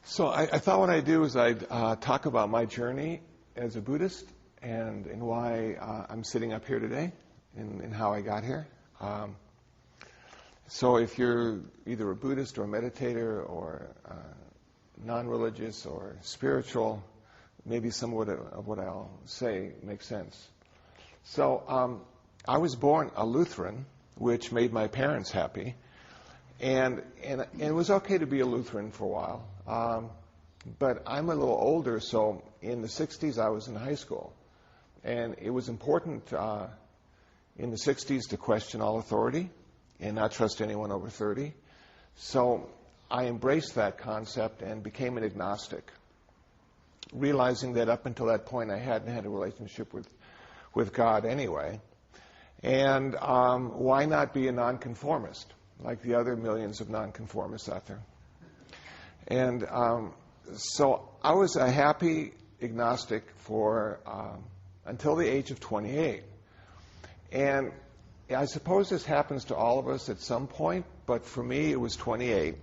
So I thought what I'd do is I'd talk about my journey as a Buddhist and why I'm sitting up here today and how I got here. So if you're either a Buddhist or a meditator or non-religious or spiritual, maybe some of what I'll say makes sense. So I was born a Lutheran, which made my parents happy. And it was okay to be a Lutheran for a while. But I'm a little older, so in the 60s I was in high school. And it was important in the 60s to question all authority and not trust anyone over 30. So I embraced that concept and became an agnostic, realizing that up until that point I hadn't had a relationship with God anyway. And why not be a nonconformist, like the other millions of nonconformists out there? And so I was a happy agnostic for until the age of 28. And I suppose this happens to all of us at some point, but for me it was 28.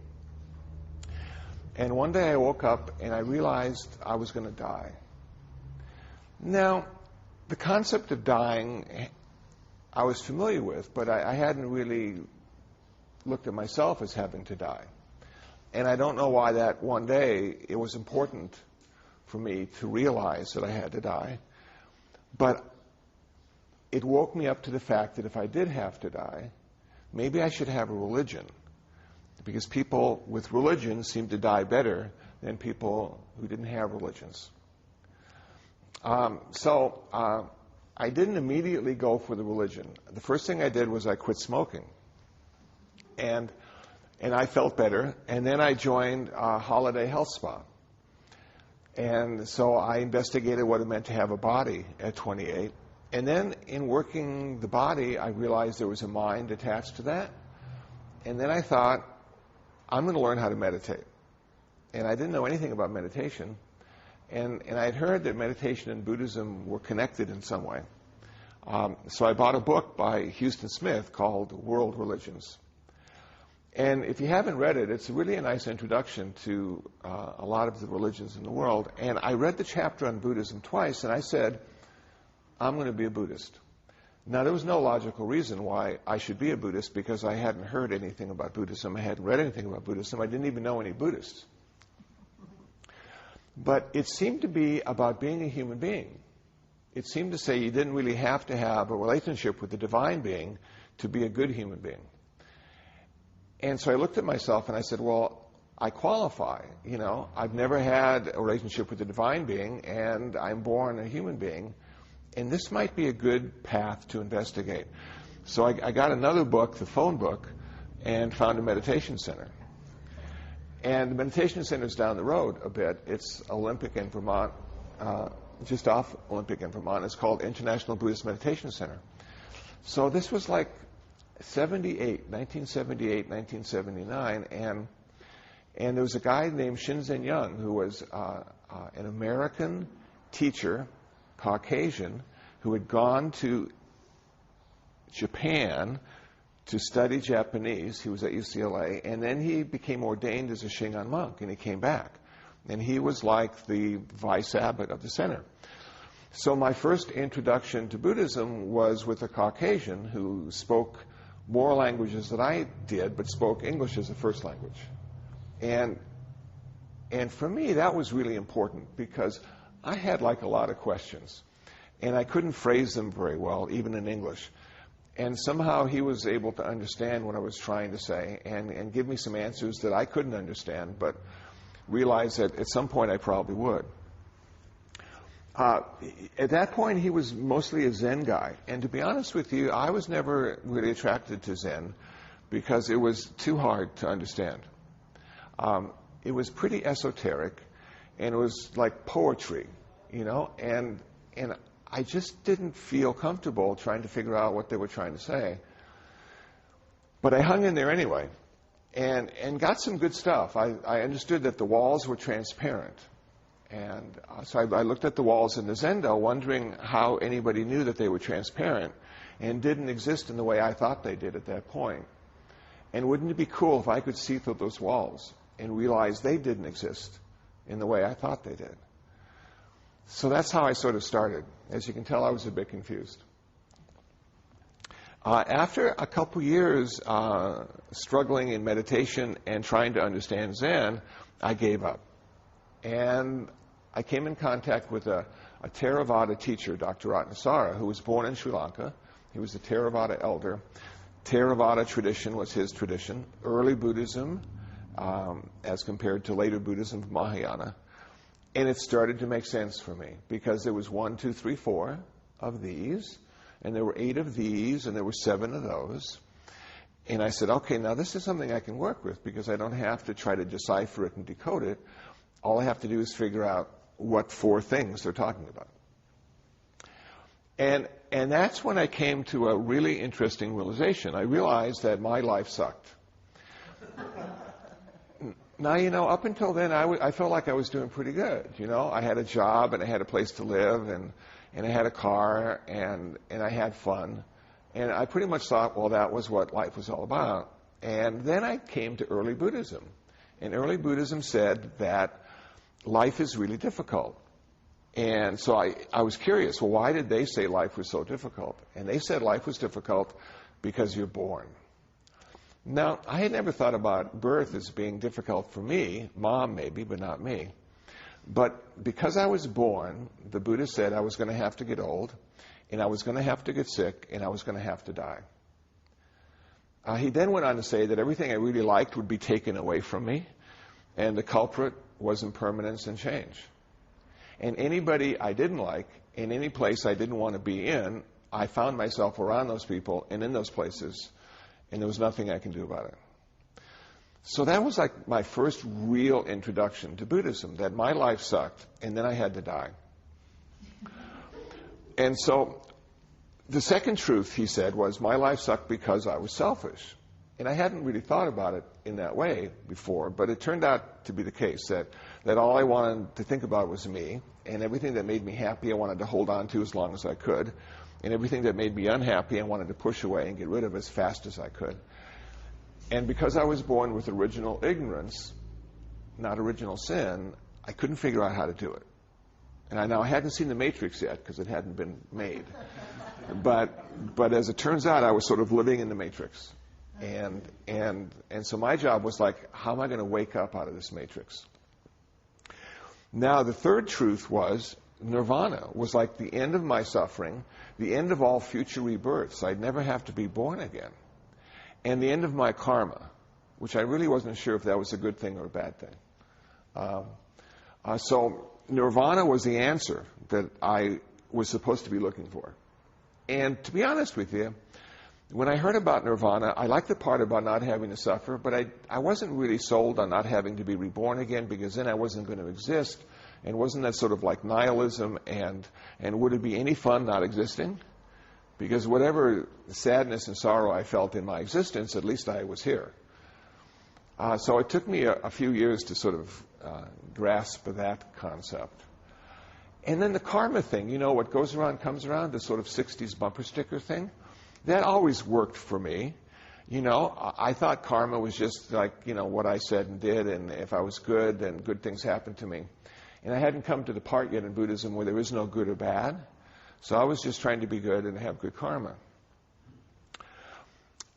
And one day I woke up and I realized I was going to die. Now, the concept of dying I was familiar with, but I hadn't really looked at myself as having to die. And I don't know why that one day it was important for me to realize that I had to die. But it woke me up to the fact that if I did have to die, maybe I should have a religion. Because people with religion seem to die better than people who didn't have religions. So I didn't immediately go for the religion. The first thing I did was I quit smoking. And I felt better. And then I joined a holiday health spa. And so I investigated what it meant to have a body at 28. And then in working the body, I realized there was a mind attached to that. And then I thought, I'm going to learn how to meditate. And I didn't know anything about meditation. And I had heard that meditation and Buddhism were connected in some way. So I bought a book by Houston Smith called World Religions. And if you haven't read it, it's really a nice introduction to a lot of the religions in the world. And I read the chapter on Buddhism twice, and I said, I'm going to be a Buddhist. Now, there was no logical reason why I should be a Buddhist, because I hadn't heard anything about Buddhism. I hadn't read anything about Buddhism. I didn't even know any Buddhists. But it seemed to be about being a human being. It seemed to say you didn't really have to have a relationship with the divine being to be a good human being. And so I looked at myself and I said, well, I qualify. You know, I've never had a relationship with the divine being, and I'm born a human being. And this might be a good path to investigate. So I got another book, the phone book, and found a meditation center. And the meditation center is down the road a bit. It's Olympic in Vermont, just off Olympic in Vermont. It's called International Buddhist Meditation Center. So this was like 1978, 1979, and there was a guy named Shinzen Young who was an American teacher, Caucasian, who had gone to Japan to study Japanese. He was at UCLA, and then he became ordained as a Shingon monk, and he came back. And he was like the vice abbot of the center. So my first introduction to Buddhism was with a Caucasian who spoke more languages than I did, but spoke English as a first language. And for me, that was really important, because I had like a lot of questions, and I couldn't phrase them very well, even in English. And somehow he was able to understand what I was trying to say and give me some answers that I couldn't understand, but realized that at some point I probably would. At that point, he was mostly a Zen guy. And to be honest with you, I was never really attracted to Zen because it was too hard to understand. It was pretty esoteric, and it was like poetry, you know, and I just didn't feel comfortable trying to figure out what they were trying to say. But I hung in there anyway and got some good stuff. I understood that the walls were transparent. And so I looked at the walls in the Zendo, wondering how anybody knew that they were transparent and didn't exist in the way I thought they did at that point. And wouldn't it be cool if I could see through those walls and realize they didn't exist in the way I thought they did. So that's how I sort of started. As you can tell, I was a bit confused. After a couple years struggling in meditation and trying to understand Zen, I gave up. And I came in contact with a Theravada teacher, Dr. Ratnasara, who was born in Sri Lanka. He was a Theravada elder. Theravada tradition was his tradition. Early Buddhism, as compared to later Buddhism of Mahayana. And it started to make sense for me, because there was 1, 2, 3, 4 of these, and there were 8 of these, and there were 7 of those. And I said, okay, now this is something I can work with, because I don't have to try to decipher it and decode it. All I have to do is figure out what 4 things they're talking about. And that's when I came to a really interesting realization. I realized that my life sucked. Now, up until then, I felt like I was doing pretty good. I had a job, and I had a place to live, and I had a car, and I had fun. And I pretty much thought, well, that was what life was all about. And then I came to early Buddhism. And early Buddhism said that life is really difficult. And so I was curious, well, why did they say life was so difficult? And they said life was difficult because you're born. Now, I had never thought about birth as being difficult for me. Mom, maybe, but not me. But because I was born, the Buddha said I was going to have to get old, and I was going to have to get sick, and I was going to have to die. He then went on to say that everything I really liked would be taken away from me, and the culprit was impermanence and change. And anybody I didn't like, in any place I didn't want to be in, I found myself around those people and in those places, and there was nothing I can do about it. So that was like my first real introduction to Buddhism, that my life sucked, and then I had to die. And so the second truth, he said, was my life sucked because I was selfish. And I hadn't really thought about it in that way before, but it turned out to be the case, that all I wanted to think about was me, and everything that made me happy I wanted to hold on to as long as I could, and everything that made me unhappy I wanted to push away and get rid of as fast as I could. And because I was born with original ignorance, not original sin, I couldn't figure out how to do it. And I hadn't seen The Matrix yet, because it hadn't been made. But as it turns out, I was sort of living in the Matrix. And so my job was like, how am I going to wake up out of this Matrix? Now, the third truth was Nirvana was like the end of my suffering, the end of all future rebirths. I'd never have to be born again. And the end of my karma, which I really wasn't sure if that was a good thing or a bad thing. So Nirvana was the answer that I was supposed to be looking for. And to be honest with you, when I heard about Nirvana, I liked the part about not having to suffer, but I wasn't really sold on not having to be reborn again, because then I wasn't going to exist. And wasn't that sort of like nihilism, and would it be any fun not existing? Because whatever sadness and sorrow I felt in my existence, at least I was here. So it took me a few years to sort of grasp that concept. And then the karma thing, what goes around comes around, the sort of 60s bumper sticker thing, that always worked for me. I thought karma was just like, what I said and did, and if I was good, then good things happened to me. And I hadn't come to the part yet in Buddhism where there is no good or bad. So I was just trying to be good and have good karma.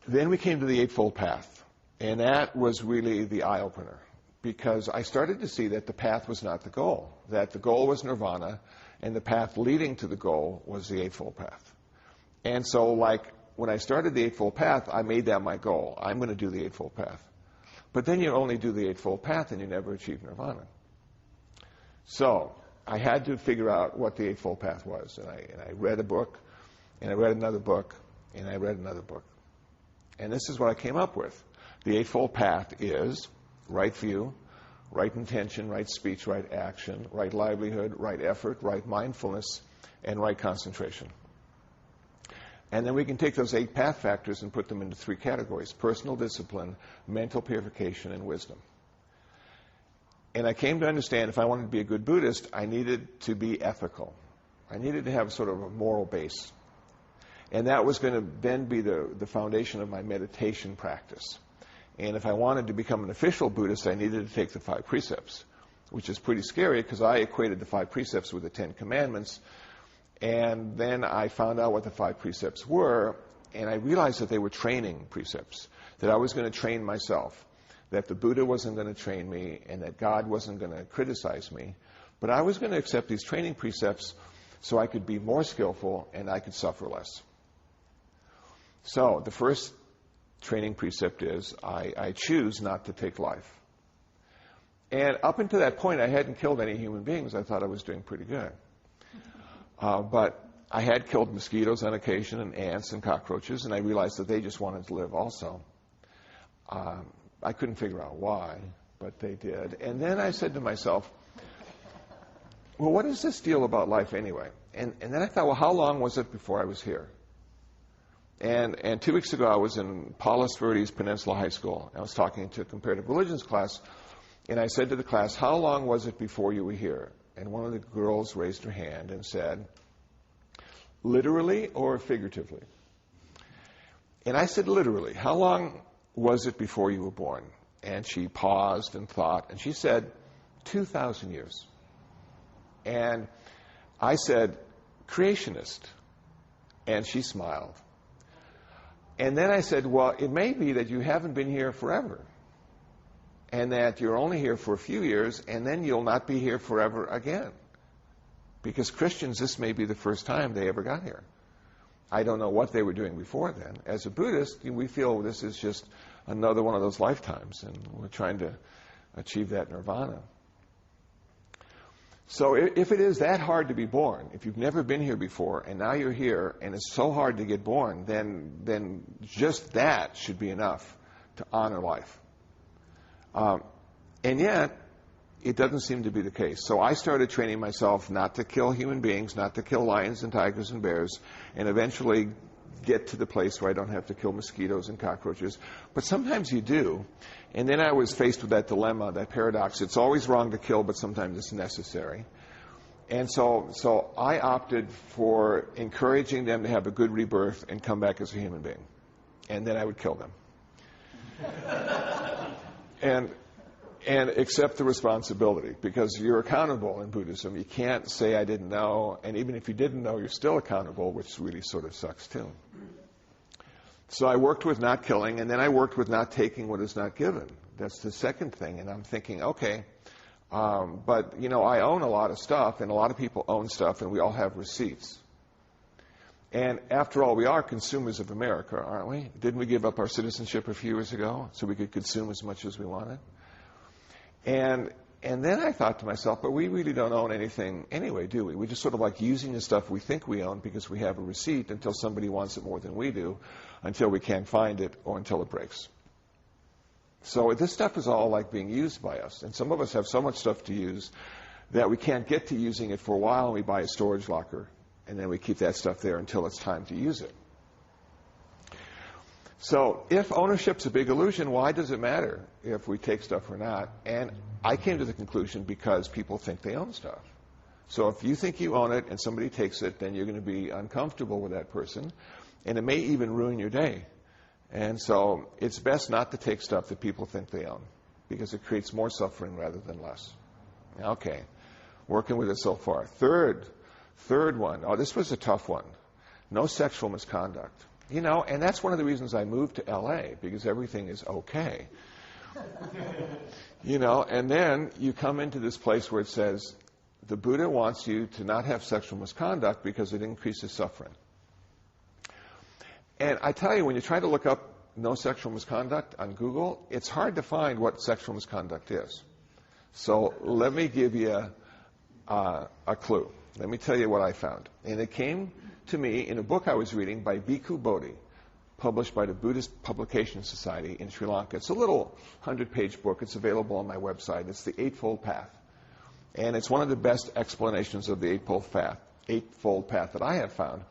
Then we came to the Eightfold Path. And that was really the eye-opener. Because I started to see that the path was not the goal. That the goal was nirvana, and the path leading to the goal was the Eightfold Path. And so, like, when I started the Eightfold Path, I made that my goal. I'm going to do the Eightfold Path. But then you only do the Eightfold Path and you never achieve nirvana. So I had to figure out what the Eightfold Path was. And I read a book, and I read another book, and I read another book. And this is what I came up with. The Eightfold Path is right view, right intention, right speech, right action, right livelihood, right effort, right mindfulness, and right concentration. And then we can take those 8 path factors and put them into 3 categories: personal discipline, mental purification, and wisdom. And I came to understand if I wanted to be a good Buddhist, I needed to be ethical. I needed to have sort of a moral base. And that was going to then be the foundation of my meditation practice. And if I wanted to become an official Buddhist, I needed to take the 5 precepts, which is pretty scary because I equated the 5 precepts with the 10 commandments. And then I found out what the 5 precepts were, and I realized that they were training precepts, that I was going to train myself, that the Buddha wasn't going to train me, and that God wasn't going to criticize me. But I was going to accept these training precepts so I could be more skillful and I could suffer less. So the first training precept is, I choose not to take life. And up until that point, I hadn't killed any human beings. I thought I was doing pretty good. But I had killed mosquitoes on occasion, and ants and cockroaches, and I realized that they just wanted to live also. I couldn't figure out why, but they did. And then I said to myself, well, what is this deal about life anyway? And then I thought, well, how long was it before I was here? And 2 weeks ago, I was in Palos Verdes Peninsula High School. I was talking to a comparative religions class, and I said to the class, how long was it before you were here? And one of the girls raised her hand and said, literally or figuratively? And I said, literally. How long was it before you were born? And she paused and thought, and she said, 2,000 years. And I said, creationist. And she smiled. And then I said, well, it may be that you haven't been here forever, and that you're only here for a few years, and then you'll not be here forever again. Because Christians, this may be the first time they ever got here. I don't know what they were doing before then. As a Buddhist, we feel this is just another one of those lifetimes, and we're trying to achieve that nirvana. So if it is that hard to be born, if you've never been here before, and now you're here, and it's so hard to get born, then just that should be enough to honor life. And yet, it doesn't seem to be the case. So I started training myself not to kill human beings, not to kill lions and tigers and bears, and eventually get to the place where I don't have to kill mosquitoes and cockroaches. But sometimes you do. And then I was faced with that dilemma, that paradox. It's always wrong to kill, but sometimes it's necessary. And so I opted for encouraging them to have a good rebirth and come back as a human being. And then I would kill them. And accept the responsibility, because you're accountable in Buddhism. You can't say, I didn't know, and even if you didn't know, you're still accountable, which really sort of sucks too. So I worked with not killing, and then I worked with not taking what is not given. That's the second thing, and I'm thinking, okay, but, I own a lot of stuff, and a lot of people own stuff, and we all have receipts. And after all, we are consumers of America, aren't we? Didn't we give up our citizenship a few years ago so we could consume as much as we wanted? And then I thought to myself, but we really don't own anything anyway, do we? We just sort of like using the stuff we think we own because we have a receipt until somebody wants it more than we do, until we can't find it, or until it breaks. So this stuff is all like being used by us. And some of us have so much stuff to use that we can't get to using it for a while, and we buy a storage locker, and then we keep that stuff there until it's time to use it. So if ownership's a big illusion, why does it matter if we take stuff or not? And I came to the conclusion because people think they own stuff. So if you think you own it and somebody takes it, then you're going to be uncomfortable with that person, and it may even ruin your day. And so it's best not to take stuff that people think they own, because it creates more suffering rather than less. Okay, working with it so far. Third one. Oh, this was a tough one. No sexual misconduct. And that's one of the reasons I moved to L.A., because everything is okay. And then you come into this place where it says, the Buddha wants you to not have sexual misconduct because it increases suffering. And I tell you, when you try to look up no sexual misconduct on Google, it's hard to find what sexual misconduct is. So let me give you a clue. Let me tell you what I found. And it came to me in a book I was reading by Bhikkhu Bodhi, published by the Buddhist Publication Society in Sri Lanka. It's a little 100-page book. It's available on my website. It's the Eightfold Path. And it's one of the best explanations of the Eightfold Path that I have found.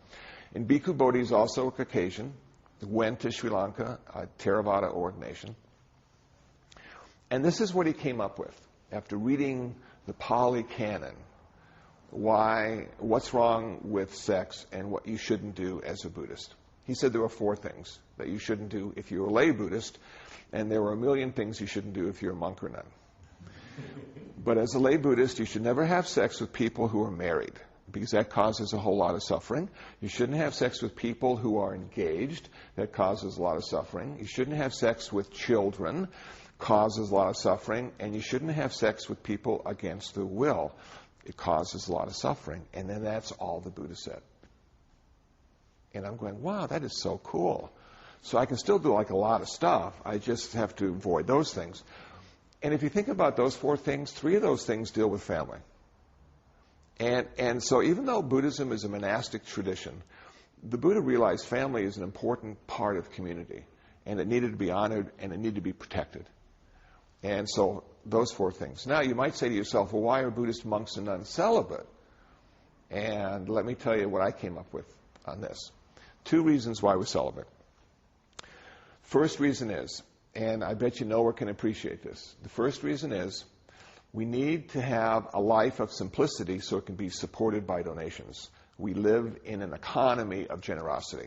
And Bhikkhu Bodhi is also a Caucasian, went to Sri Lanka, a Theravada ordination. And this is what he came up with after reading the Pali Canon. What's wrong with sex and what you shouldn't do as a Buddhist. He said there were 4 things that you shouldn't do if you're a lay Buddhist, and there were a million things you shouldn't do if you're a monk or nun. But as a lay Buddhist, you should never have sex with people who are married, because that causes a whole lot of suffering. You shouldn't have sex with people who are engaged. That causes a lot of suffering. You shouldn't have sex with children. Causes a lot of suffering. And you shouldn't have sex with people against their will. It causes a lot of suffering. And then that's all the Buddha said. And I'm going, wow, that is so cool. So I can still do like a lot of stuff. I just have to avoid those things. And if you think about those 4 things, 3 of those things deal with family. And so even though Buddhism is a monastic tradition, the Buddha realized family is an important part of community. And it needed to be honored and it needed to be protected. And so those 4 things. Now you might say to yourself, well, why are Buddhist monks and nuns celibate? And let me tell you what I came up with on this. 2 reasons why we're celibate. First reason is, and I bet you Noah can appreciate this. The first reason is we need to have a life of simplicity so it can be supported by donations. We live in an economy of generosity.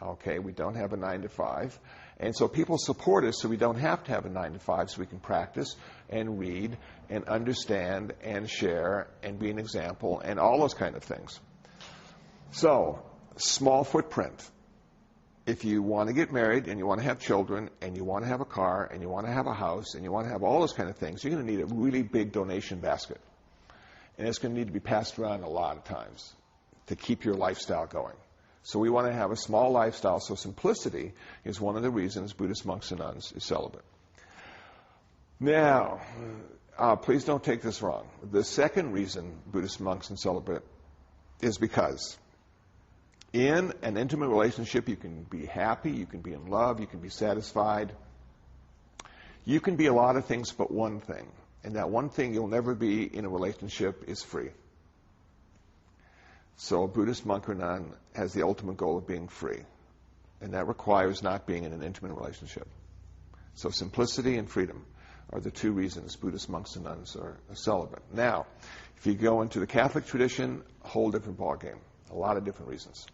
Okay, we don't have a 9-to-5. And so people support us so we don't have to have a 9-to-5, so we can practice and read and understand and share and be an example and all those kind of things. So, small footprint. If you want to get married and you want to have children and you want to have a car and you want to have a house and you want to have all those kind of things, you're going to need a really big donation basket. And it's going to need to be passed around a lot of times to keep your lifestyle going. So we want to have a small lifestyle. So simplicity is one of the reasons Buddhist monks and nuns is celibate. Now, please don't take this wrong. The second reason Buddhist monks and celibate is because in an intimate relationship, you can be happy, you can be in love, you can be satisfied. You can be a lot of things but one thing. And that one thing you'll never be in a relationship is free. So a Buddhist monk or nun has the ultimate goal of being free. And that requires not being in an intimate relationship. So simplicity and freedom are the 2 reasons Buddhist monks and nuns are celibate. Now, if you go into the Catholic tradition, a whole different ballgame. A lot of different reasons.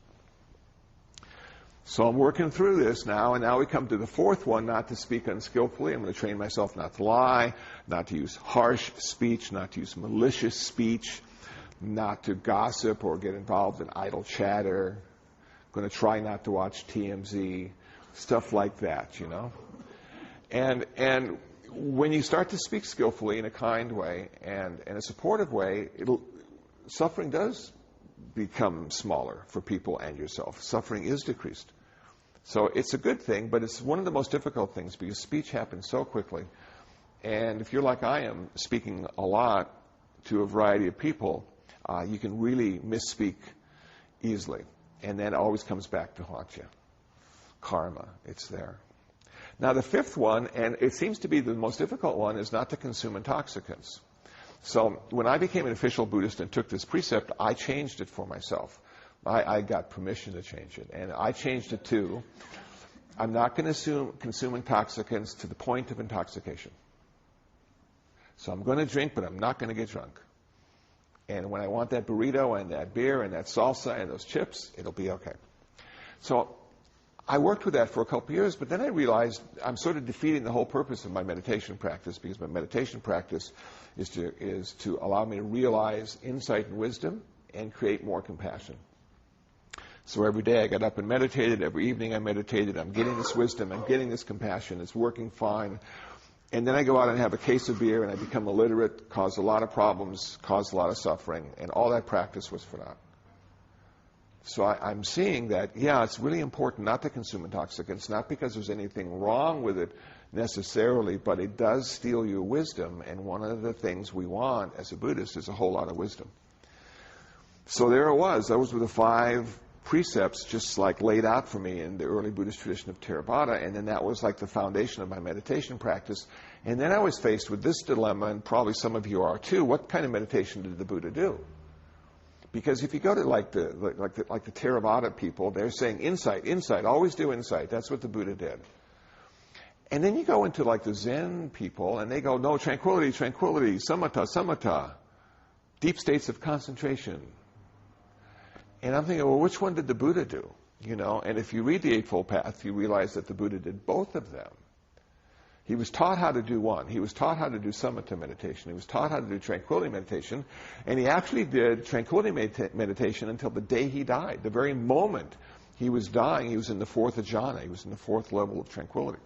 So I'm working through this now, and now we come to the 4th one, not to speak unskillfully. I'm going to train myself not to lie, not to use harsh speech, not to use malicious speech, not to gossip or get involved in idle chatter. I'm going to try not to watch TMZ, stuff like that, you know. And when you start to speak skillfully in a kind way and in a supportive way, suffering does become smaller for people and yourself. Suffering is decreased. So it's a good thing, but it's one of the most difficult things because speech happens so quickly. And if you're like I am, speaking a lot to a variety of people, you can really misspeak easily. And then it always comes back to haunt you. Karma, it's there. Now the 5th one, and it seems to be the most difficult one, is not to consume intoxicants. So when I became an official Buddhist and took this precept, I changed it for myself. I got permission to change it. And I changed it to, I'm not going to consume intoxicants to the point of intoxication. So I'm going to drink, but I'm not going to get drunk. And when I want that burrito and that beer and that salsa and those chips, it'll be okay. So I worked with that for a couple of years, but then I realized I'm sort of defeating the whole purpose of my meditation practice, because my meditation practice is to allow me to realize insight and wisdom and create more compassion. So every day I got up and meditated. Every evening I meditated. I'm getting this wisdom. I'm getting this compassion. It's working fine. And then I go out and have a case of beer and I become illiterate, cause a lot of problems, cause a lot of suffering. And all that practice was for that. So I'm seeing that, yeah, it's really important not to consume intoxicants, not because there's anything wrong with it necessarily, but it does steal your wisdom. And one of the things we want as a Buddhist is a whole lot of wisdom. So there it was. Those were the 5 precepts just like laid out for me in the early Buddhist tradition of Theravada, and then that was like the foundation of my meditation practice. And then I was faced with this dilemma, and probably some of you are too. What kind of meditation did the Buddha do? Because if you go to like the Theravada people, they're saying insight, insight, always do insight. That's what the Buddha did. And then you go into like the Zen people, and they go, no, tranquility, tranquility, samatha, samatha, deep states of concentration. And I'm thinking, well, which one did the Buddha do? You know, and if you read the Eightfold Path, you realize that the Buddha did both of them. He was taught how to do one. He was taught how to do samatha meditation. He was taught how to do tranquility meditation. And he actually did tranquility meditation until the day he died. The very moment he was dying, he was in the fourth jhana. He was in the fourth level of tranquility.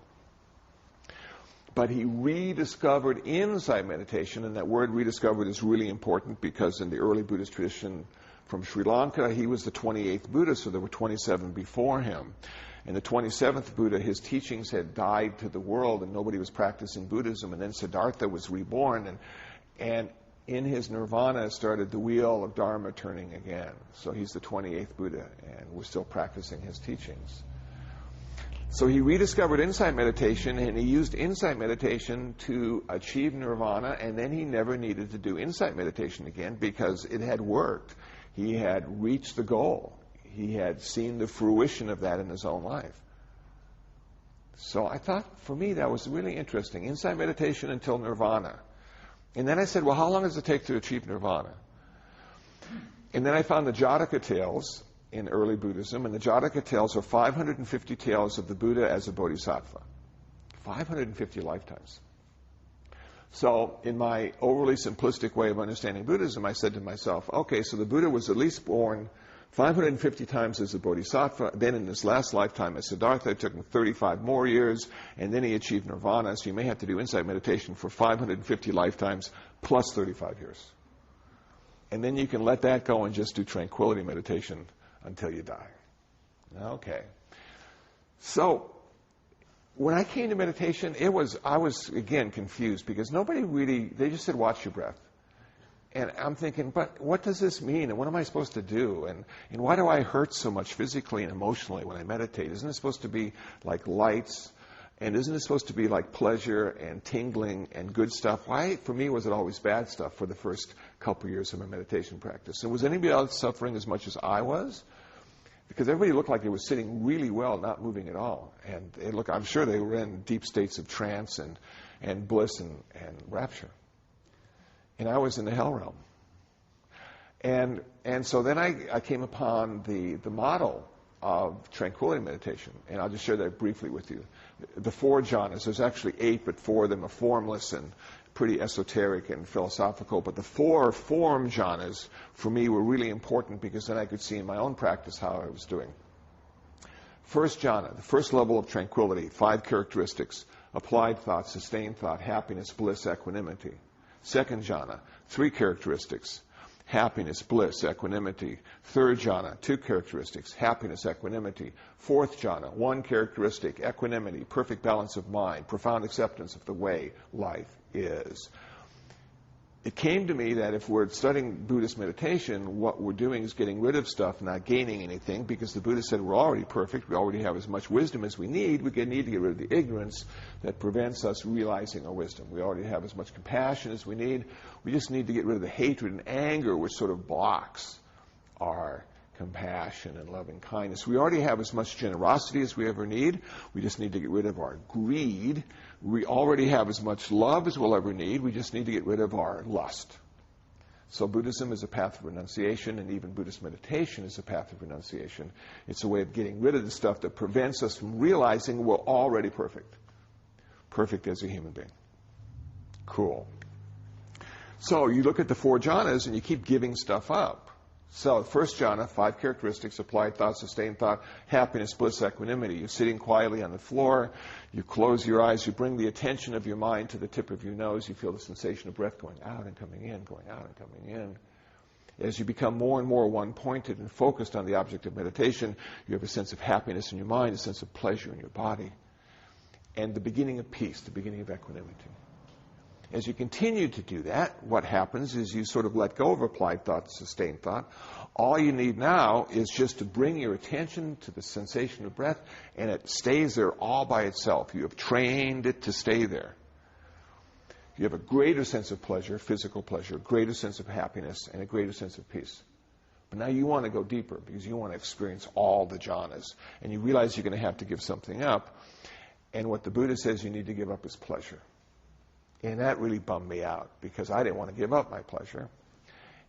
But he rediscovered insight meditation, and that word rediscovered is really important because in the early Buddhist tradition from Sri Lanka, he was the 28th Buddha, so there were 27 before him. And the 27th Buddha, his teachings had died to the world, and nobody was practicing Buddhism. And then Siddhartha was reborn, and in his nirvana started the wheel of Dharma turning again. So he's the 28th Buddha, and we're still practicing his teachings. So he rediscovered insight meditation, and he used insight meditation to achieve nirvana, and then he never needed to do insight meditation again because it had worked. He had reached the goal. He had seen the fruition of that in his own life. So I thought, for me, that was really interesting. Insight meditation until nirvana. And then I said, well, how long does it take to achieve nirvana? And then I found the Jataka Tales in early Buddhism, and the Jataka Tales are 550 tales of the Buddha as a bodhisattva. 550 lifetimes. So in my overly simplistic way of understanding Buddhism, I said to myself, okay, so the Buddha was at least born 550 times as a bodhisattva. Then in his last lifetime as Siddhartha, it took him 35 more years, and then he achieved nirvana. So you may have to do insight meditation for 550 lifetimes plus 35 years. And then you can let that go and just do tranquility meditation until you die. Okay. So when I came to meditation, I was again confused because nobody really, they just said, watch your breath. And I'm thinking, but what does this mean? And what am I supposed to do? And why do I hurt so much physically and emotionally when I meditate? Isn't it supposed to be like lights? And isn't it supposed to be like pleasure and tingling and good stuff? Why, for me, was it always bad stuff for the first couple years of my meditation practice? And was anybody else suffering as much as I was? Because everybody looked like they were sitting really well, not moving at all. And I'm sure they were in deep states of trance and bliss and rapture. And I was in the hell realm. And so then I came upon the model of tranquility meditation. And I'll just share that briefly with you. The 4 jhanas, there's actually 8, but 4 of them are formless and pretty esoteric and philosophical. But the 4 form jhanas, for me, were really important because then I could see in my own practice how I was doing. First jhana, the first level of tranquility, 5 characteristics: applied thought, sustained thought, happiness, bliss, equanimity. Second jhana, 3 characteristics: happiness, bliss, equanimity. Third jhana, 2 characteristics: happiness, equanimity. Fourth jhana, 1 characteristic: equanimity, perfect balance of mind, profound acceptance of the way life is. It came to me that if we're studying Buddhist meditation, what we're doing is getting rid of stuff, not gaining anything, because the Buddha said we're already perfect, we already have as much wisdom as we need. We need to get rid of the ignorance that prevents us realizing our wisdom. We already have as much compassion as we need. We just need to get rid of the hatred and anger which sort of blocks our compassion and loving kindness. We already have as much generosity as we ever need. We just need to get rid of our greed. We already have as much love as we'll ever need. We just need to get rid of our lust. So Buddhism is a path of renunciation, and even Buddhist meditation is a path of renunciation. It's a way of getting rid of the stuff that prevents us from realizing we're already perfect. Perfect as a human being. Cool. So you look at the 4 jhanas and you keep giving stuff up. So, first jhana, 5 characteristics: applied thought, sustained thought, happiness, bliss, equanimity. You're sitting quietly on the floor. You close your eyes. You bring the attention of your mind to the tip of your nose. You feel the sensation of breath going out and coming in, going out and coming in. As you become more and more one-pointed and focused on the object of meditation, you have a sense of happiness in your mind, a sense of pleasure in your body, and the beginning of peace, the beginning of equanimity. As you continue to do that, what happens is you sort of let go of applied thought, sustained thought. All you need now is just to bring your attention to the sensation of breath, and it stays there all by itself. You have trained it to stay there. You have a greater sense of pleasure, physical pleasure, a greater sense of happiness, and a greater sense of peace. But now you want to go deeper because you want to experience all the jhanas. And you realize you're going to have to give something up. And what the Buddha says you need to give up is pleasure. And that really bummed me out because I didn't want to give up my pleasure.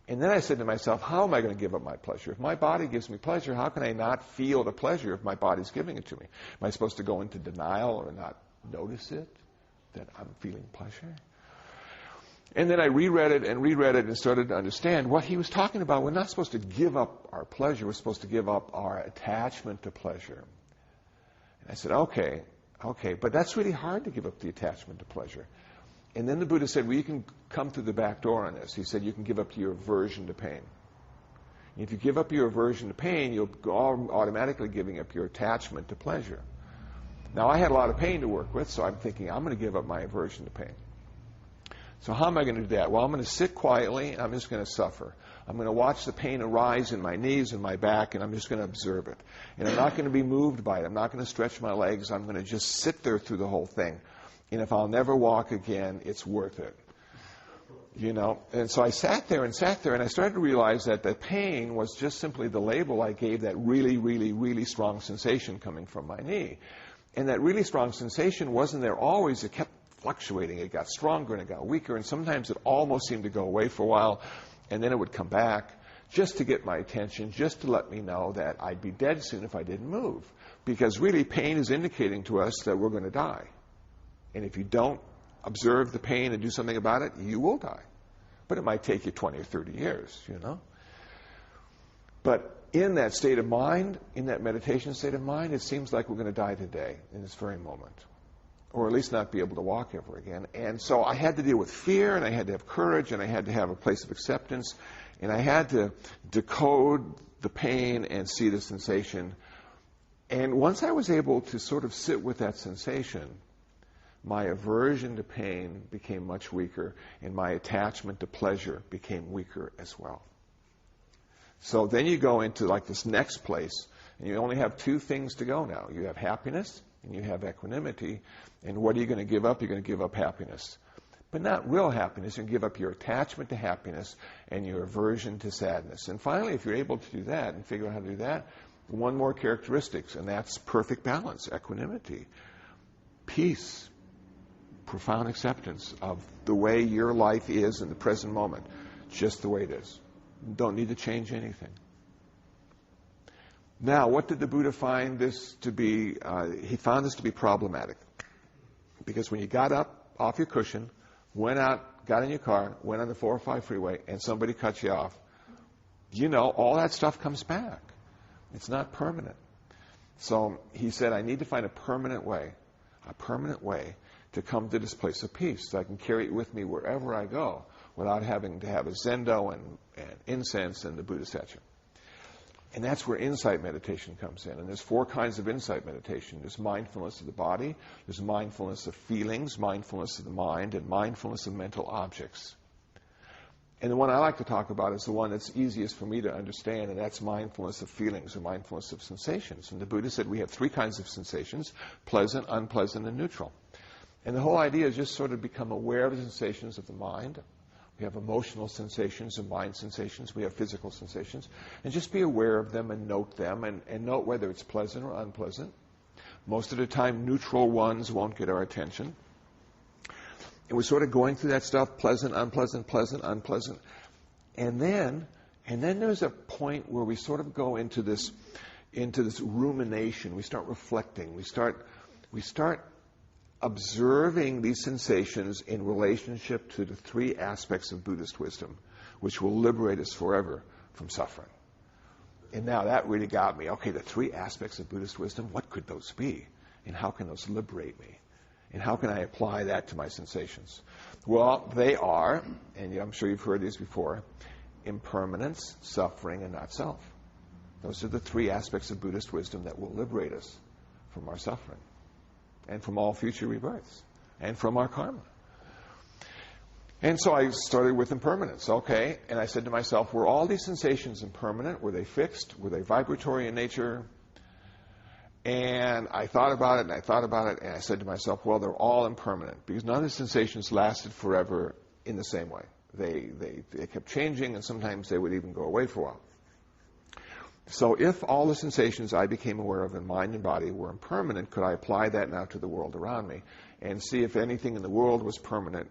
And then I said to myself, how am I going to give up my pleasure? If my body gives me pleasure, how can I not feel the pleasure if my body's giving it to me? Am I supposed to go into denial or not notice it? that I'm feeling pleasure? And then I reread it and started to understand what he was talking about. We're not supposed to give up our pleasure. We're supposed to give up our attachment to pleasure. And I said, okay, but that's really hard to give up the attachment to pleasure. And then the Buddha said, well, you can come through the back door on this. He said, you can give up your aversion to pain. And if you give up your aversion to pain, you'll go automatically giving up your attachment to pleasure. Now, I had a lot of pain to work with, so I'm thinking, I'm going to give up my aversion to pain. So how am I going to do that? Well, I'm going to sit quietly, and I'm just going to suffer. I'm going to watch the pain arise in my knees and my back, and I'm just going to observe it. And I'm not going to be moved by it. I'm not going to stretch my legs. I'm going to just sit there through the whole thing. And if I'll never walk again, it's worth it. You know? And so I sat there, and I started to realize that the pain was just simply the label I gave that really, really, really strong sensation coming from my knee. And that really strong sensation wasn't there always. It kept fluctuating. It got stronger and it got weaker, and sometimes it almost seemed to go away for a while, and then it would come back just to get my attention, just to let me know that I'd be dead soon if I didn't move. Because really, pain is indicating to us that we're going to die. And if you don't observe the pain and do something about it, you will die. But it might take you 20 or 30 years, you know. But in that state of mind, in that meditation state of mind, it seems like we're going to die today, in this very moment. Or at least not be able to walk ever again. And so I had to deal with fear, and I had to have courage, and I had to have a place of acceptance, and I had to decode the pain and see the sensation. And once I was able to sort of sit with that sensation, my aversion to pain became much weaker, and my attachment to pleasure became weaker as well. So then you go into like this next place, and you only have two things to go now. You have happiness, and you have equanimity. And what are you going to give up? You're going to give up happiness. But not real happiness. You're going to give up your attachment to happiness and your aversion to sadness. And finally, if you're able to do that and figure out how to do that, one more characteristic, and that's perfect balance, equanimity, peace, profound acceptance of the way your life is in the present moment, just the way it is. You don't need to change anything. Now, what did the Buddha find this to be? He found this to be problematic. Because when you got up off your cushion, went out, got in your car, went on the 405 freeway, and somebody cut you off, you know, all that stuff comes back. It's not permanent. So he said, I need to find a permanent way to come to this place of peace so I can carry it with me wherever I go without having to have a zendo and incense and the Buddha statue. And that's where insight meditation comes in. And there's 4 kinds of insight meditation. There's mindfulness of the body, there's mindfulness of feelings, mindfulness of the mind, and mindfulness of mental objects. And the one I like to talk about is the one that's easiest for me to understand, and that's mindfulness of feelings or mindfulness of sensations. And the Buddha said we have 3 kinds of sensations: pleasant, unpleasant, and neutral. And the whole idea is just sort of become aware of the sensations of the mind. We have emotional sensations and mind sensations. We have physical sensations. And just be aware of them and note them and note whether it's pleasant or unpleasant. Most of the time, neutral ones won't get our attention. And we're sort of going through that stuff, pleasant, unpleasant, pleasant, unpleasant. And then there's a point where we sort of go into this rumination. We start reflecting. We start observing these sensations in relationship to the 3 aspects of Buddhist wisdom, which will liberate us forever from suffering. And now that really got me. Okay, the 3 aspects of Buddhist wisdom, what could those be? And how can those liberate me? And how can I apply that to my sensations? Well, they are, and I'm sure you've heard these before, impermanence, suffering, and not self. Those are the 3 aspects of Buddhist wisdom that will liberate us from our suffering, and from all future rebirths, and from our karma. And so I started with impermanence, okay, and I said to myself, were all these sensations impermanent? Were they fixed? Were they vibratory in nature? And I thought about it, and I said to myself, well, they're all impermanent, because none of the sensations lasted forever in the same way. They kept changing, and sometimes they would even go away for a while. So if all the sensations I became aware of in mind and body were impermanent, could I apply that now to the world around me and see if anything in the world was permanent?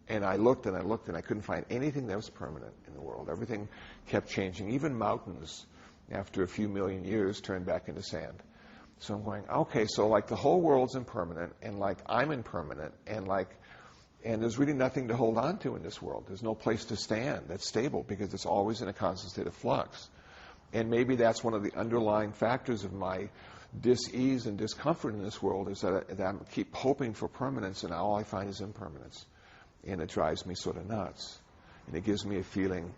And I looked and I looked and I couldn't find anything that was permanent in the world. Everything kept changing. Even mountains, after a few million years, turned back into sand. So I'm going, okay, so like the whole world's impermanent, and like I'm impermanent, and there's really nothing to hold on to in this world. There's no place to stand that's stable because it's always in a constant state of flux. And maybe that's one of the underlying factors of my dis-ease and discomfort in this world, is that I keep hoping for permanence, and all I find is impermanence. And it drives me sort of nuts. And it gives me a feeling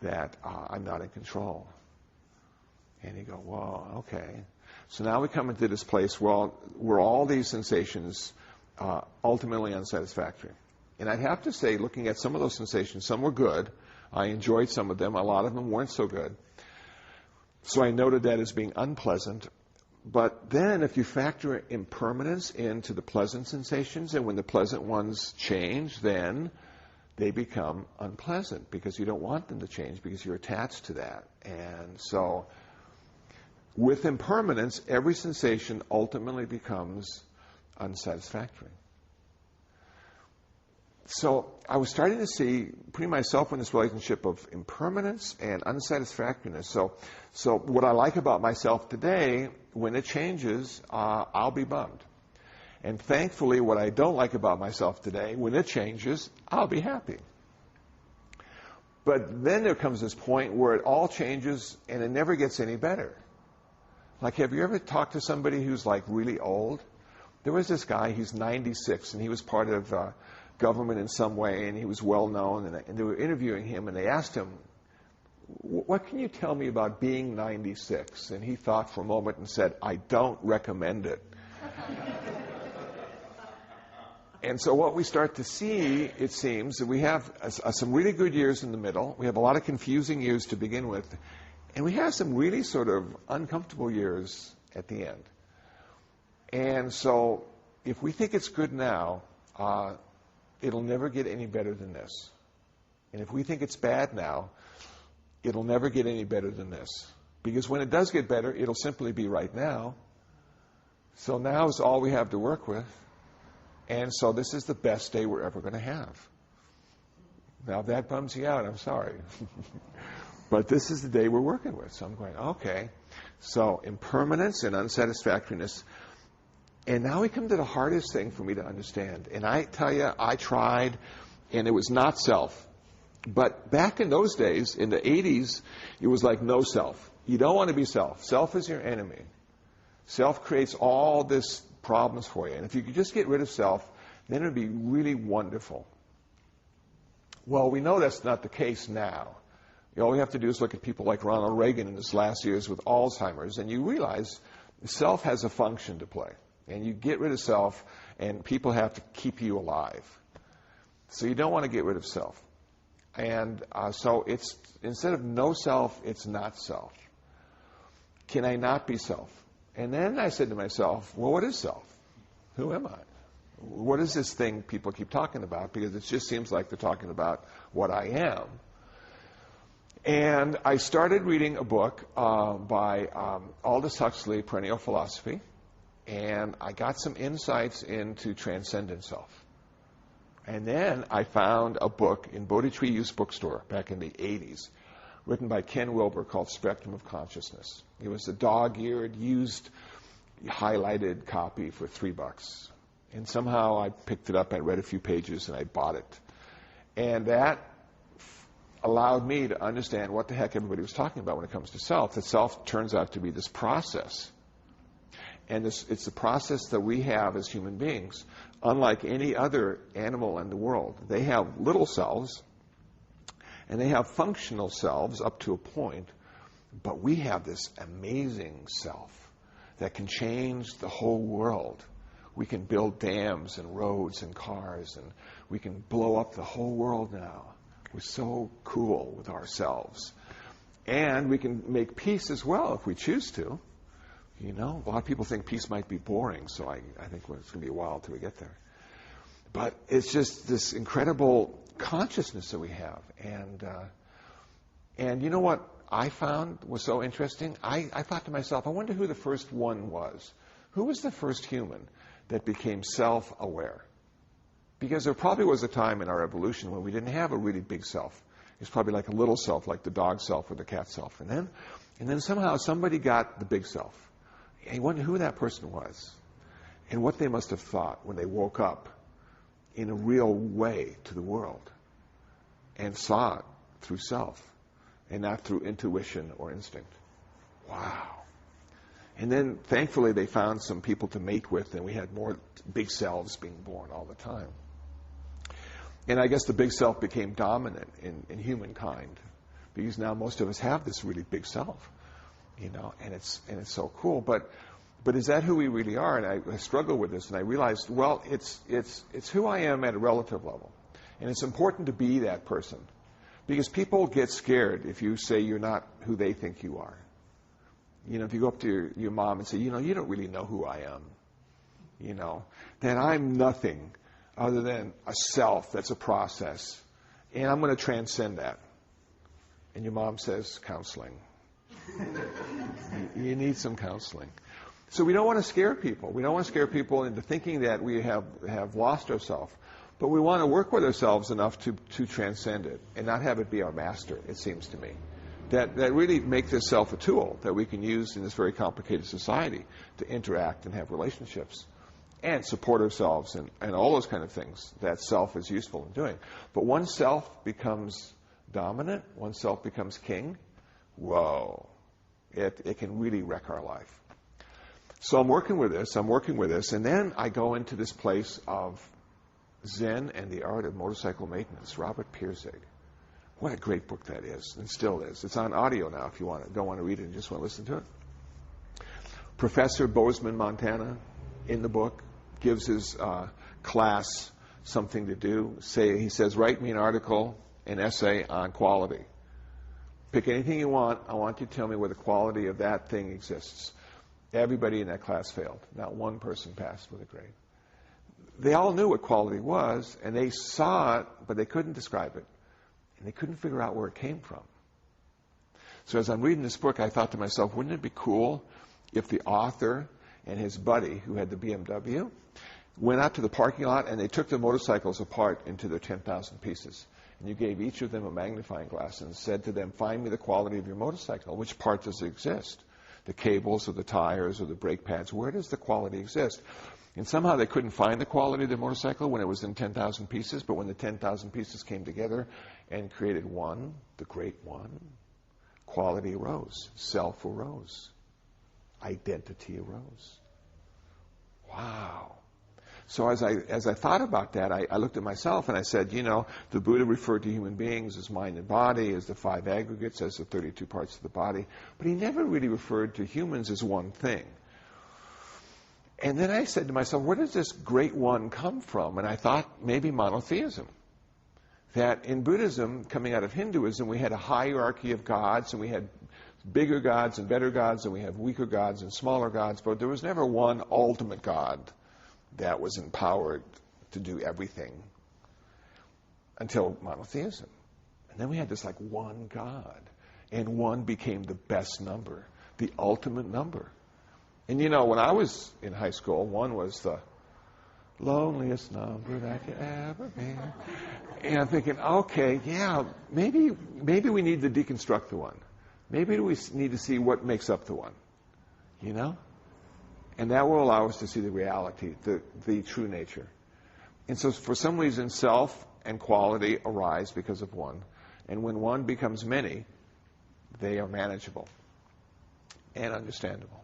that I'm not in control. And you go, well, okay. So now we come into this place, well, where all these sensations ultimately unsatisfactory. And I'd have to say, looking at some of those sensations, some were good. I enjoyed some of them. A lot of them weren't so good. So I noted that as being unpleasant. But then if you factor impermanence into the pleasant sensations, and when the pleasant ones change, then they become unpleasant because you don't want them to change because you're attached to that. And so with impermanence, every sensation ultimately becomes unsatisfactory. So I was starting to see, putting myself in this relationship of impermanence and unsatisfactoriness. So what I like about myself today, when it changes, I'll be bummed. And thankfully, what I don't like about myself today, when it changes, I'll be happy. But then there comes this point where it all changes and it never gets any better. Like, have you ever talked to somebody who's like really old? There was this guy, he's 96, and he was part of government in some way, and he was well known, and they were interviewing him, and they asked him, what can you tell me about being 96? And he thought for a moment and said, I don't recommend it. And so what we start to see, it seems, that we have some really good years in the middle. We have a lot of confusing years to begin with. And we have some really sort of uncomfortable years at the end. And so if we think it's good now, it'll never get any better than this. And if we think it's bad now, it'll never get any better than this. Because when it does get better, it'll simply be right now. So now is all we have to work with. And so this is the best day we're ever going to have. Now, if that bums you out, I'm sorry. But this is the day we're working with. So I'm going, okay. So impermanence and unsatisfactoriness. And now we come to the hardest thing for me to understand. And I tell you, I tried, and it was not self. But back in those days, in the 80s, it was like no self. You don't want to be self. Self is your enemy. Self creates all this problems for you. And if you could just get rid of self, then it would be really wonderful. Well, we know that's not the case now. All we have to do is look at people like Ronald Reagan in his last years with Alzheimer's, and you realize self has a function to play. And you get rid of self, and people have to keep you alive. So you don't want to get rid of self. And so it's, instead of no self, it's not self. Can I not be self? And then I said to myself, well, what is self? Who am I? What is this thing people keep talking about? Because it just seems like they're talking about what I am. And I started reading a book by Aldous Huxley, Perennial Philosophy. And I got some insights into transcendent self. And then I found a book in Bodhi Tree Used Bookstore back in the 80s, written by Ken Wilber, called Spectrum of Consciousness. It was a dog-eared, used, highlighted copy for $3. And somehow I picked it up, I read a few pages, and I bought it. And that allowed me to understand what the heck everybody was talking about when it comes to self. That self turns out to be this process. And it's the process that we have as human beings. Unlike any other animal in the world, they have little selves, and they have functional selves up to a point, but we have this amazing self that can change the whole world. We can build dams and roads and cars, and we can blow up the whole world now. We're so cool with ourselves. And we can make peace as well if we choose to. You know, a lot of people think peace might be boring, so I think it's going to be a while till we get there. But it's just this incredible consciousness that we have. And you know what I found was so interesting? I thought to myself, I wonder who the first one was. Who was the first human that became self-aware? Because there probably was a time in our evolution when we didn't have a really big self. It was probably like a little self, like the dog self or the cat self. And then somehow somebody got the big self. And you wonder who that person was and what they must have thought when they woke up in a real way to the world and saw it through self and not through intuition or instinct. Wow. And then, thankfully, they found some people to mate with, and we had more big selves being born all the time. And I guess the big self became dominant in humankind, because now most of us have this really big self, and it's so cool. But is that who we really are? And I struggle with this, and I realized, well, it's who I am at a relative level, and it's important to be that person, because people get scared if you say you're not who they think you are. If you go up to your mom and say, you don't really know who I am, then I'm nothing other than a self that's a process, and I'm going to transcend that. And your mom says, counseling. You need some counseling. So we don't want to scare people. We don't want to scare people into thinking that we have lost ourselves. But we want to work with ourselves enough to transcend it and not have it be our master, it seems to me. That really make this self a tool that we can use in this very complicated society to interact and have relationships and support ourselves and all those kind of things that self is useful in doing. But once self becomes dominant, once self becomes king, whoa, it can really wreck our life. So I'm working with this, and then I go into this place of Zen and the Art of Motorcycle Maintenance, Robert Pirsig. What a great book that is, and still is. It's on audio now if you don't want to read it and just want to listen to it. Professor Bozeman, Montana, in the book, gives his class something to do. He says, write me an article, an essay on quality. Pick anything you want. I want you to tell me where the quality of that thing exists. Everybody in that class failed. Not one person passed with a grade. They all knew what quality was, and they saw it, but they couldn't describe it. And they couldn't figure out where it came from. So as I'm reading this book, I thought to myself, wouldn't it be cool if the author and his buddy, who had the BMW, went out to the parking lot and they took the motorcycles apart into their 10,000 pieces. And you gave each of them a magnifying glass and said to them, find me the quality of your motorcycle. Which part does it exist? The cables or the tires or the brake pads? Where does the quality exist? And somehow they couldn't find the quality of the motorcycle when it was in 10,000 pieces, but when the 10,000 pieces came together and created one, the great one, quality arose, self arose, identity arose. Wow. So as I thought about that, I looked at myself and I said, the Buddha referred to human beings as mind and body, as the 5 aggregates, as the 32 parts of the body, but he never really referred to humans as one thing. And then I said to myself, where does this great one come from? And I thought maybe monotheism. That in Buddhism, coming out of Hinduism, we had a hierarchy of gods, and we had bigger gods and better gods, and we have weaker gods and smaller gods, but there was never one ultimate god that was empowered to do everything until monotheism. And then we had this one God, and one became the best number, the ultimate number. And when I was in high school, one was the loneliest number that could ever be. And I'm thinking, okay, yeah, maybe we need to deconstruct the one. Maybe we need to see what makes up the one, And that will allow us to see the reality, the true nature. And so for some reason, self and quality arise because of one. And when one becomes many, they are manageable and understandable.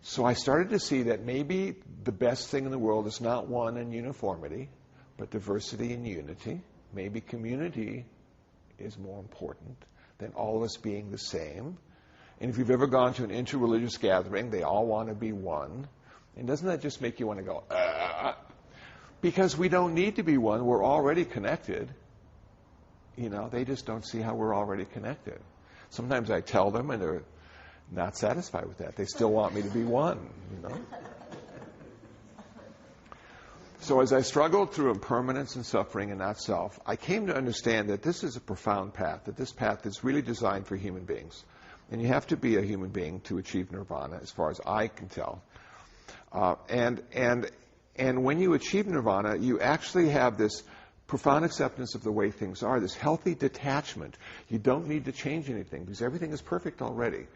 So I started to see that maybe the best thing in the world is not one and uniformity, but diversity and unity. Maybe community is more important than all of us being the same. And if you've ever gone to an interreligious gathering, they all want to be one. And doesn't that just make you want to go, Because we don't need to be one. We're already connected. They just don't see how we're already connected. Sometimes I tell them, and they're not satisfied with that. They still want me to be one, So as I struggled through impermanence and suffering and not self, I came to understand that this is a profound path, that this path is really designed for human beings. And you have to be a human being to achieve nirvana, as far as I can tell. And when you achieve nirvana, you actually have this profound acceptance of the way things are, this healthy detachment. You don't need to change anything because everything is perfect already.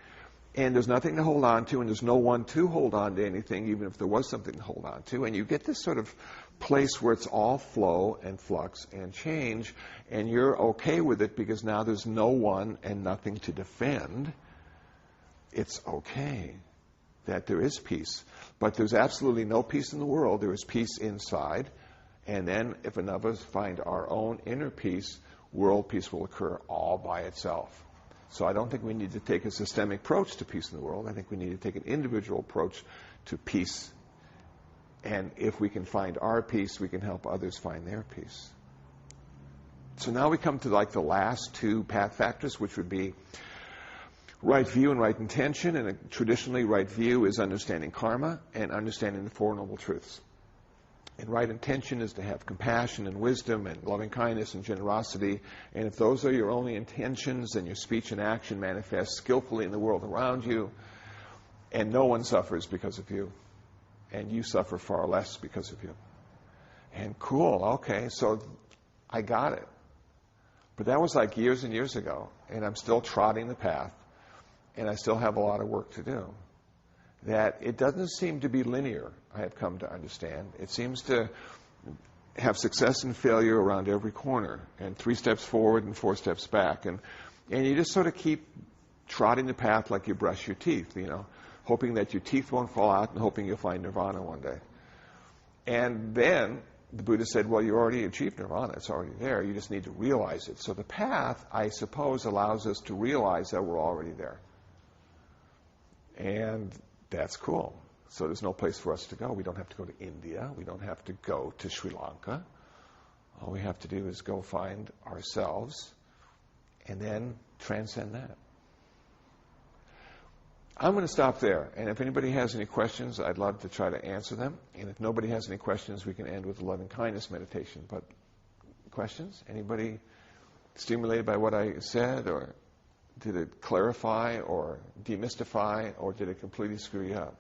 And there's nothing to hold on to, and there's no one to hold on to anything, even if there was something to hold on to. And you get this sort of place where it's all flow and flux and change, and you're okay with it because now there's no one and nothing to defend. It's okay that there is peace. But there's absolutely no peace in the world. There is peace inside. And then if enough of us find our own inner peace, world peace will occur all by itself. So I don't think we need to take a systemic approach to peace in the world. I think we need to take an individual approach to peace. And if we can find our peace, we can help others find their peace. So now we come to like the last two path factors, which would be right view and right intention. And traditionally, right view is understanding karma and understanding the Four Noble Truths. And right intention is to have compassion and wisdom and loving kindness and generosity. And if those are your only intentions, then your speech and action manifest skillfully in the world around you. And no one suffers because of you. And you suffer far less because of you. And cool, okay, so I got it. But that was like years and years ago. And I'm still trotting the path. And I still have a lot of work to do. That it doesn't seem to be linear, I have come to understand. It seems to have success and failure around every corner, and 3 steps forward and 4 steps back. And you just sort of keep trotting the path like you brush your teeth, hoping that your teeth won't fall out and hoping you'll find nirvana one day. And then the Buddha said, well, you already achieved nirvana. It's already there. You just need to realize it. So the path, I suppose, allows us to realize that we're already there. And that's cool. So there's no place for us to go. We don't have to go to India. We don't have to go to Sri Lanka. All we have to do is go find ourselves and then transcend that. I'm going to stop there. And if anybody has any questions, I'd love to try to answer them. And if nobody has any questions, we can end with the loving kindness meditation. But questions? Anybody stimulated by what I said, or did it clarify or demystify, or did it completely screw you up?